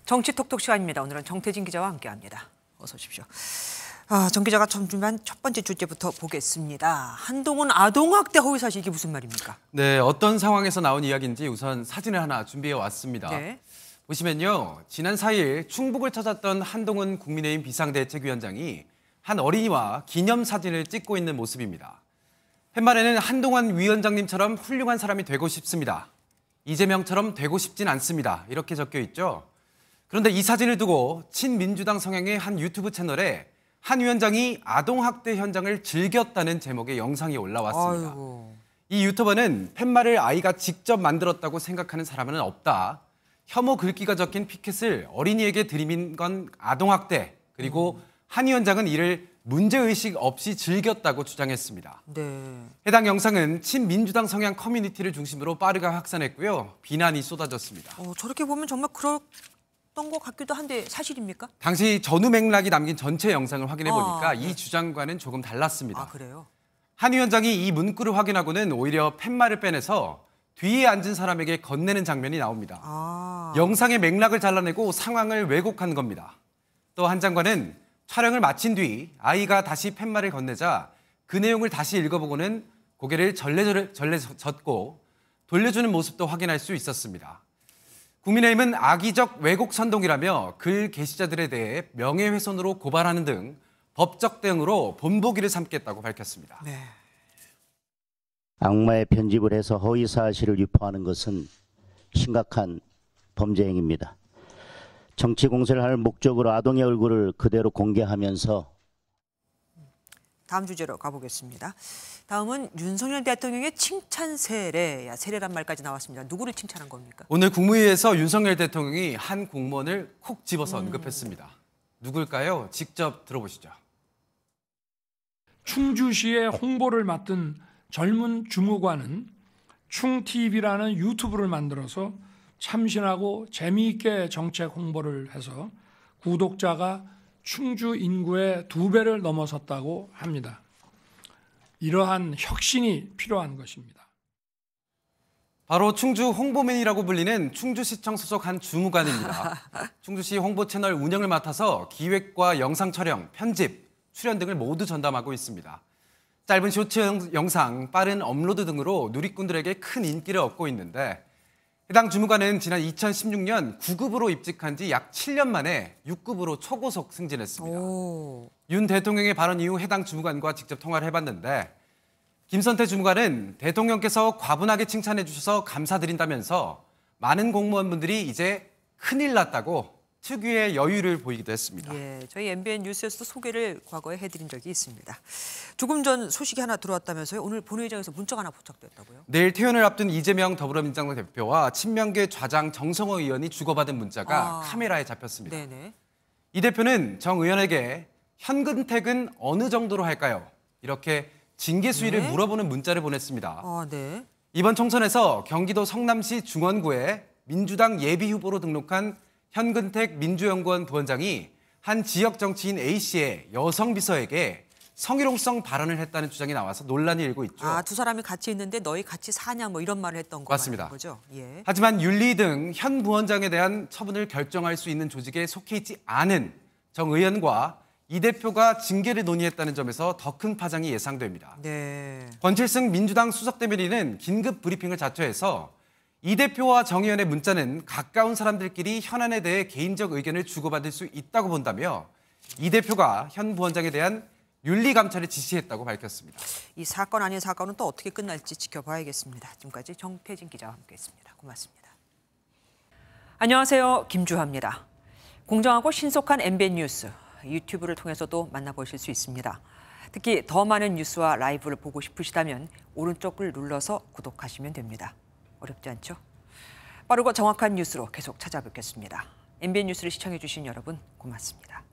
정치 톡톡 시간입니다. 오늘은 정태진 기자와 함께합니다. 어서 오십시오. 정 기자가 준비한 첫 번째 주제부터 보겠습니다. 한동훈 아동학대 허위 사실 이게 무슨 말입니까? 네, 어떤 상황에서 나온 이야기인지 우선 사진을 하나 준비해 왔습니다. 네. 보시면요, 지난 4일 충북을 찾았던 한동훈 국민의힘 비상대책위원장이 한 어린이와 기념사진을 찍고 있는 모습입니다. 팻말에는 한동훈 위원장님처럼 훌륭한 사람이 되고 싶습니다. 이재명처럼 되고 싶진 않습니다. 이렇게 적혀 있죠. 그런데 이 사진을 두고 친민주당 성향의 한 유튜브 채널에 한 위원장이 아동학대 현장을 즐겼다는 제목의 영상이 올라왔습니다. 아이고. 이 유튜버는 팻말을 아이가 직접 만들었다고 생각하는 사람은 없다. 혐오 글귀가 적힌 피켓을 어린이에게 들이민 건 아동학대. 그리고 한 위원장은 이를 문제의식 없이 즐겼다고 주장했습니다. 네. 해당 영상은 친민주당 성향 커뮤니티를 중심으로 빠르게 확산했고요. 비난이 쏟아졌습니다. 저렇게 보면 정말 그랬던 것 같기도 한데 사실입니까? 당시 전후 맥락이 담긴 전체 영상을 확인해 보니까 네. 이 주장과는 조금 달랐습니다. 아, 그래요? 한 위원장이 이 문구를 확인하고는 오히려 팻말을 빼내서 뒤에 앉은 사람에게 건네는 장면이 나옵니다. 영상의 맥락을 잘라내고 상황을 왜곡한 겁니다. 또 한 장관은 촬영을 마친 뒤 아이가 다시 팻말을 건네자 그 내용을 다시 읽어보고는 고개를 절레 젓고 돌려주는 모습도 확인할 수 있었습니다. 국민의힘은 악의적 왜곡 선동이라며 글 게시자들에 대해 명예훼손으로 고발하는 등 법적 대응으로 본보기를 삼겠다고 밝혔습니다. 네. 악마의 편집을 해서 허위 사실을 유포하는 것은 심각한 범죄 행위입니다. 정치 공세를 할 목적으로 아동의 얼굴을 그대로 공개하면서 다음 주제로 가보겠습니다. 다음은 윤석열 대통령의 칭찬 세례, 세례란 말까지 나왔습니다. 누구를 칭찬한 겁니까? 오늘 국무회의에서 윤석열 대통령이 한 공무원을 콕 집어서 언급했습니다. 누굴까요? 직접 들어보시죠. 충주시의 홍보를 맡은 젊은 주무관은 충TV라는 유튜브를 만들어서 참신하고 재미있게 정책 홍보를 해서 구독자가 충주 인구의 2배를 넘어섰다고 합니다. 이러한 혁신이 필요한 것입니다. 바로 충주 홍보맨이라고 불리는 충주시청 소속 한 주무관입니다. 충주시 홍보 채널 운영을 맡아서 기획과 영상 촬영, 편집, 출연 등을 모두 전담하고 있습니다. 짧은 쇼츠 영상, 빠른 업로드 등으로 누리꾼들에게 큰 인기를 얻고 있는데 해당 주무관은 지난 2016년 9급으로 입직한 지 약 7년 만에 6급으로 초고속 승진했습니다. 윤 대통령의 발언 이후 해당 주무관과 직접 통화를 해봤는데 김선태 주무관은 대통령께서 과분하게 칭찬해 주셔서 감사드린다면서 많은 공무원분들이 이제 큰일 났다고 특유의 여유를 보이기도 했습니다. 예, 저희 MBN 뉴스에서도 소개를 과거에 해드린 적이 있습니다. 조금 전 소식이 하나 들어왔다면서요? 오늘 본회의장에서 문자가 하나 포착됐다고요? 내일 퇴원을 앞둔 이재명 더불어민주당 대표와 친명계 좌장 정성호 의원이 주고받은 문자가 카메라에 잡혔습니다. 네네. 이 대표는 정 의원에게 현근택은 어느 정도로 할까요? 이렇게 징계 수위를 네? 물어보는 문자를 보냈습니다. 네. 이번 총선에서 경기도 성남시 중원구에 민주당 예비후보로 등록한 현근택 민주연구원 부원장이 한 지역 정치인 A씨의 여성 비서에게 성희롱성 발언을 했다는 주장이 나와서 논란이 일고 있죠. 두 사람이 같이 있는데 너희 같이 사냐 뭐 이런 말을 했던 거 맞습니다. 거죠? 예. 하지만 윤리 등 현 부원장에 대한 처분을 결정할 수 있는 조직에 속해 있지 않은 정 의원과 이 대표가 징계를 논의했다는 점에서 더 큰 파장이 예상됩니다. 네. 권칠승 민주당 수석대변인은 긴급 브리핑을 자처해서 이 대표와 정 의원의 문자는 가까운 사람들끼리 현안에 대해 개인적 의견을 주고받을 수 있다고 본다며 이 대표가 현 부원장에 대한 윤리감찰을 지시했다고 밝혔습니다. 이 사건 아닌 사건은 또 어떻게 끝날지 지켜봐야겠습니다. 지금까지 정태진 기자와 함께했습니다. 고맙습니다. 안녕하세요. 김주하입니다. 공정하고 신속한 MBN 뉴스, 유튜브를 통해서도 만나보실 수 있습니다. 특히 더 많은 뉴스와 라이브를 보고 싶으시다면 오른쪽을 눌러서 구독하시면 됩니다. 어렵지 않죠? 빠르고 정확한 뉴스로 계속 찾아뵙겠습니다. MBN 뉴스를 시청해주신 여러분 고맙습니다.